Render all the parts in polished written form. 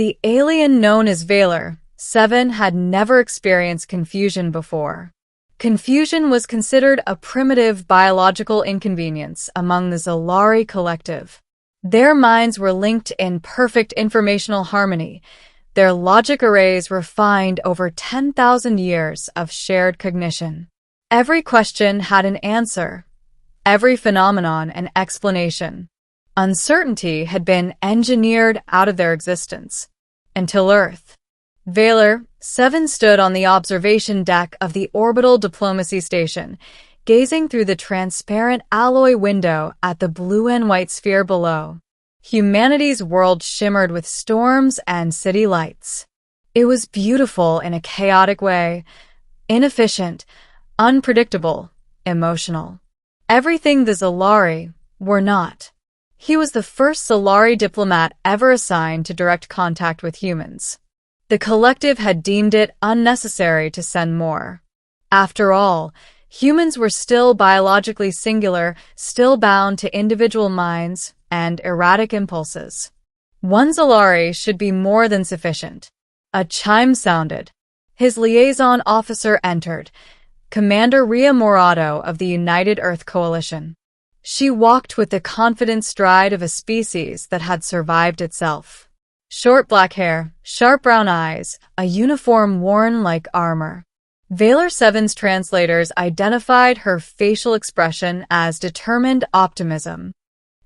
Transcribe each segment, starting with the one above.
The alien known as Valor 7 had never experienced confusion before. Confusion was considered a primitive biological inconvenience among the Zolari collective. Their minds were linked in perfect informational harmony, their logic arrays refined over 10,000 years of shared cognition. Every question had an answer, every phenomenon an explanation. Uncertainty had been engineered out of their existence. Until Earth. Valor 7 stood on the observation deck of the orbital diplomacy station, gazing through the transparent alloy window at the blue and white sphere below. Humanity's world shimmered with storms and city lights. It was beautiful in a chaotic way, inefficient, unpredictable, emotional. Everything the Zolari were not. He was the first Zolari diplomat ever assigned to direct contact with humans. The collective had deemed it unnecessary to send more. After all, humans were still biologically singular, still bound to individual minds and erratic impulses. One Zolari should be more than sufficient. A chime sounded. His liaison officer entered, Commander Ria Morado of the United Earth Coalition. She walked with the confident stride of a species that had survived itself. Short black hair, sharp brown eyes, a uniform worn like armor. Valor 7's translators identified her facial expression as determined optimism.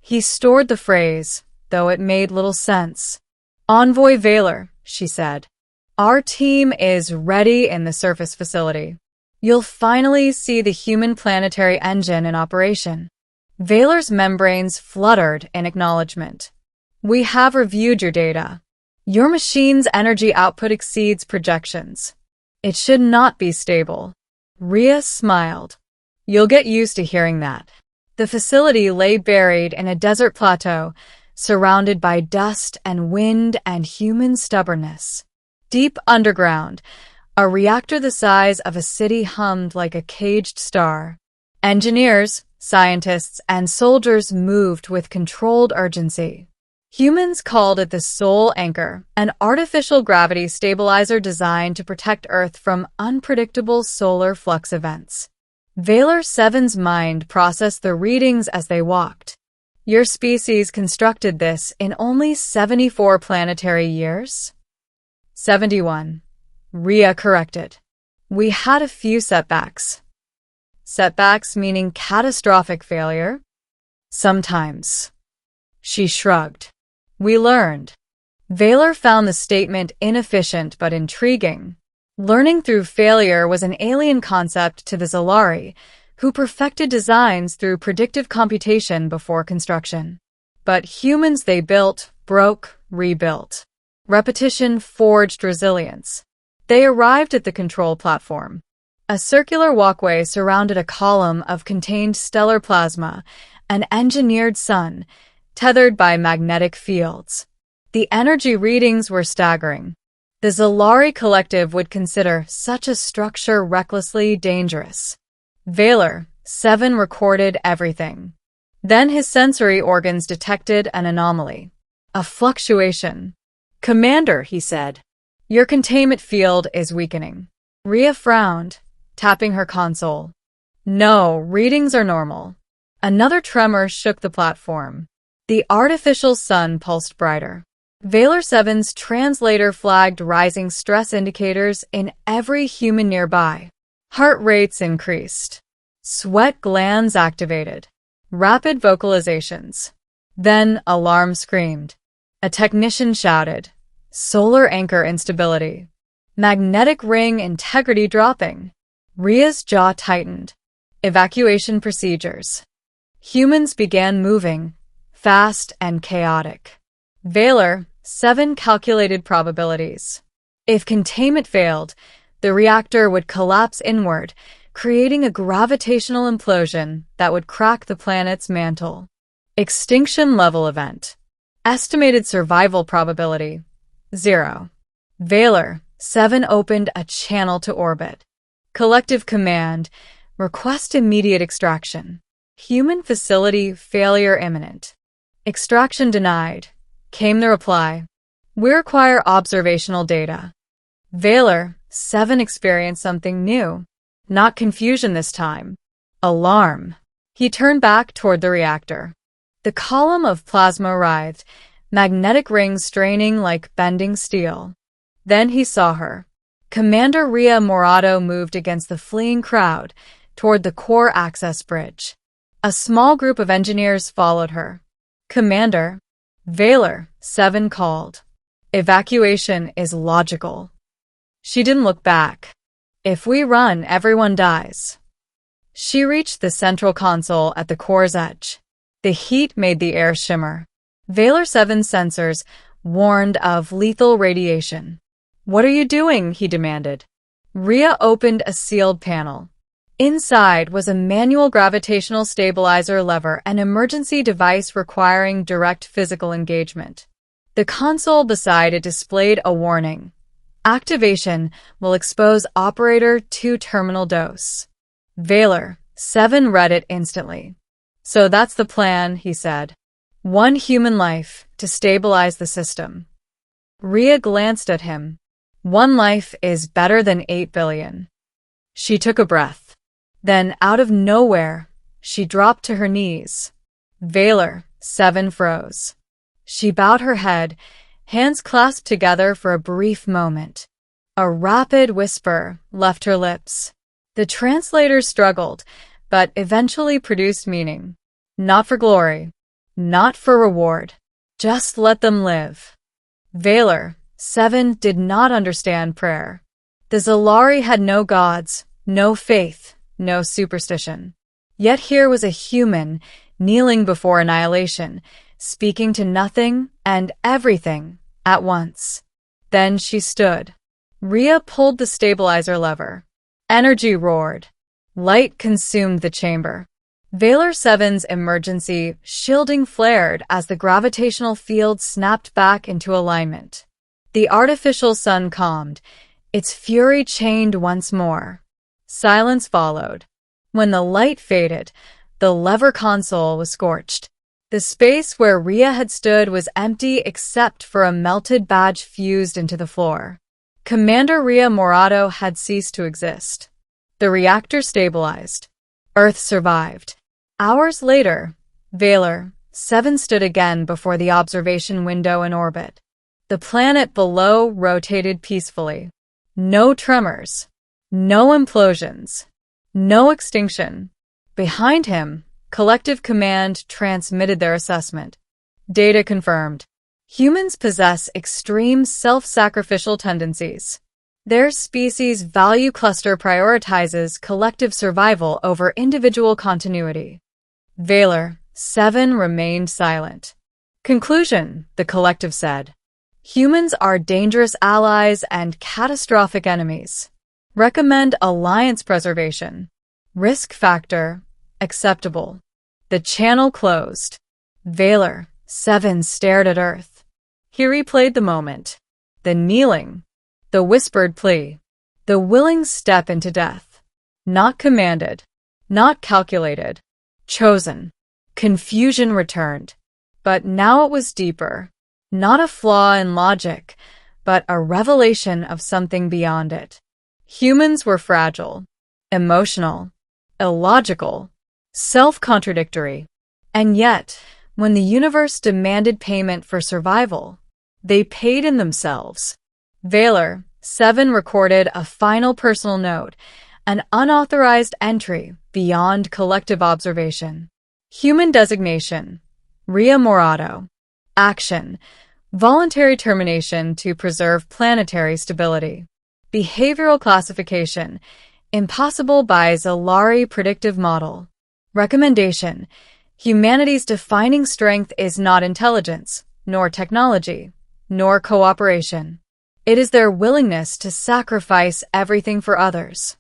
He stored the phrase, though it made little sense. "Envoy Valor," she said. "Our team is ready in the surface facility. You'll finally see the human planetary engine in operation." Valor's membranes fluttered in acknowledgement. "We have reviewed your data. Your machine's energy output exceeds projections. It should not be stable." Ria smiled. "You'll get used to hearing that." The facility lay buried in a desert plateau, surrounded by dust and wind and human stubbornness. Deep underground, a reactor the size of a city hummed like a caged star. Engineers, scientists, and soldiers moved with controlled urgency. Humans called it the Soul Anchor, an artificial gravity stabilizer designed to protect Earth from unpredictable solar flux events. Valor 7's mind processed the readings as they walked. "Your species constructed this in only 74 planetary years?" 71. Ria corrected. "We had a few setbacks." "Setbacks meaning catastrophic failure?" "Sometimes." She shrugged. "We learned." Valor found the statement inefficient but intriguing. Learning through failure was an alien concept to the Zolari, who perfected designs through predictive computation before construction. But humans they built, broke, rebuilt. Repetition forged resilience. They arrived at the control platform. A circular walkway surrounded a column of contained stellar plasma, an engineered sun, tethered by magnetic fields. The energy readings were staggering. The Zolari collective would consider such a structure recklessly dangerous. Valor 7 recorded everything. Then his sensory organs detected an anomaly. A fluctuation. "Commander," he said, "your containment field is weakening." Ria frowned, tapping her console. "No, readings are normal." Another tremor shook the platform. The artificial sun pulsed brighter. Valor 7's translator flagged rising stress indicators in every human nearby. Heart rates increased. Sweat glands activated. Rapid vocalizations. Then alarm screamed. A technician shouted. "Solar anchor instability. Magnetic ring integrity dropping." Ria's jaw tightened. Evacuation procedures. Humans began moving, fast and chaotic. Valor 7 calculated probabilities. If containment failed, the reactor would collapse inward, creating a gravitational implosion that would crack the planet's mantle. Extinction level event. Estimated survival probability 0. Valor 7 opened a channel to orbit. Collective command. Request immediate extraction. Human facility failure imminent. Extraction denied. Came the reply. We require observational data. Valor 7 experienced something new. Not confusion this time. Alarm. He turned back toward the reactor. The column of plasma writhed, magnetic rings straining like bending steel. Then he saw her. Commander Ria Morado moved against the fleeing crowd toward the core access bridge. A small group of engineers followed her. Commander, Valor 7 called. Evacuation is logical. She didn't look back. If we run, everyone dies. She reached the central console at the core's edge. The heat made the air shimmer. Valor 7's sensors warned of lethal radiation. What are you doing? He demanded. Ria opened a sealed panel. Inside was a manual gravitational stabilizer lever, an emergency device requiring direct physical engagement. The console beside it displayed a warning. Activation will expose operator to terminal dose. Valor 7 read it instantly. So that's the plan, he said. 1 human life to stabilize the system. Ria glanced at him. 1 life is better than 8 billion. She took a breath. Then, out of nowhere, she dropped to her knees. Valor 7 froze. She bowed her head, hands clasped together for a brief moment. A rapid whisper left her lips. The translator struggled, but eventually produced meaning. Not for glory. Not for reward. Just let them live. Valor 7 did not understand prayer. The Zalari had no gods, no faith, no superstition. Yet here was a human kneeling before annihilation, speaking to nothing and everything at once. Then she stood. Ria pulled the stabilizer lever. Energy roared. Light consumed the chamber. Valor 7's emergency shielding flared as the gravitational field snapped back into alignment. The artificial sun calmed, its fury chained once more. Silence followed. When the light faded, the lever console was scorched. The space where Ria had stood was empty except for a melted badge fused into the floor. Commander Ria Morado had ceased to exist. The reactor stabilized. Earth survived. Hours later, Valor 7 stood again before the observation window in orbit. The planet below rotated peacefully. No tremors. No implosions. No extinction. Behind him, Collective Command transmitted their assessment. Data confirmed. Humans possess extreme self-sacrificial tendencies. Their species' value cluster prioritizes collective survival over individual continuity. Valor 7 remained silent. Conclusion, the collective said. Humans are dangerous allies and catastrophic enemies. Recommend alliance preservation. Risk factor, acceptable. The channel closed. Valor 7 stared at Earth. He replayed the moment. The kneeling. The whispered plea. The willing step into death. Not commanded. Not calculated. Chosen. Confusion returned. But now it was deeper. Not a flaw in logic, but a revelation of something beyond it. Humans were fragile, emotional, illogical, self-contradictory. And yet, when the universe demanded payment for survival, they paid in themselves. Valor 7 recorded a final personal note, an unauthorized entry beyond collective observation. Human designation, Ria Morado. Action, voluntary termination to preserve planetary stability. Behavioral classification, impossible by Zalari predictive model. Recommendation, humanity's defining strength is not intelligence, nor technology, nor cooperation. It is their willingness to sacrifice everything for others.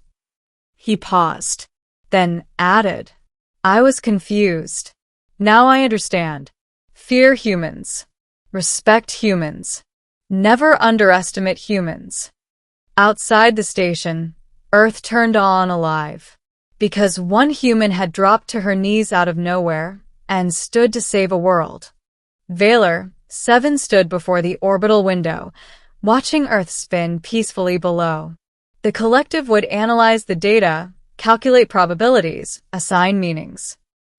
He paused, then added, I was confused. Now I understand. Fear humans. Respect humans. Never underestimate humans. Outside the station, Earth turned on alive. Because one human had dropped to her knees out of nowhere and stood to save a world. Valor 7 stood before the orbital window, watching Earth spin peacefully below. The collective would analyze the data, calculate probabilities, assign meanings.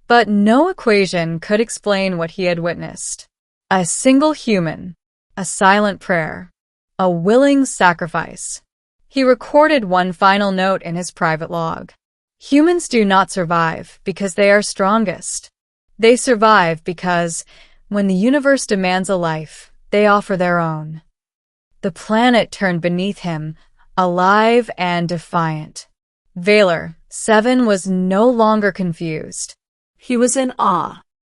But no equation could explain what he had witnessed. A single human, a silent prayer, a willing sacrifice. He recorded one final note in his private log. Humans do not survive because they are strongest. They survive because, when the universe demands a life, they offer their own. The planet turned beneath him, alive and defiant. Valor, 7, was no longer confused. He was in awe.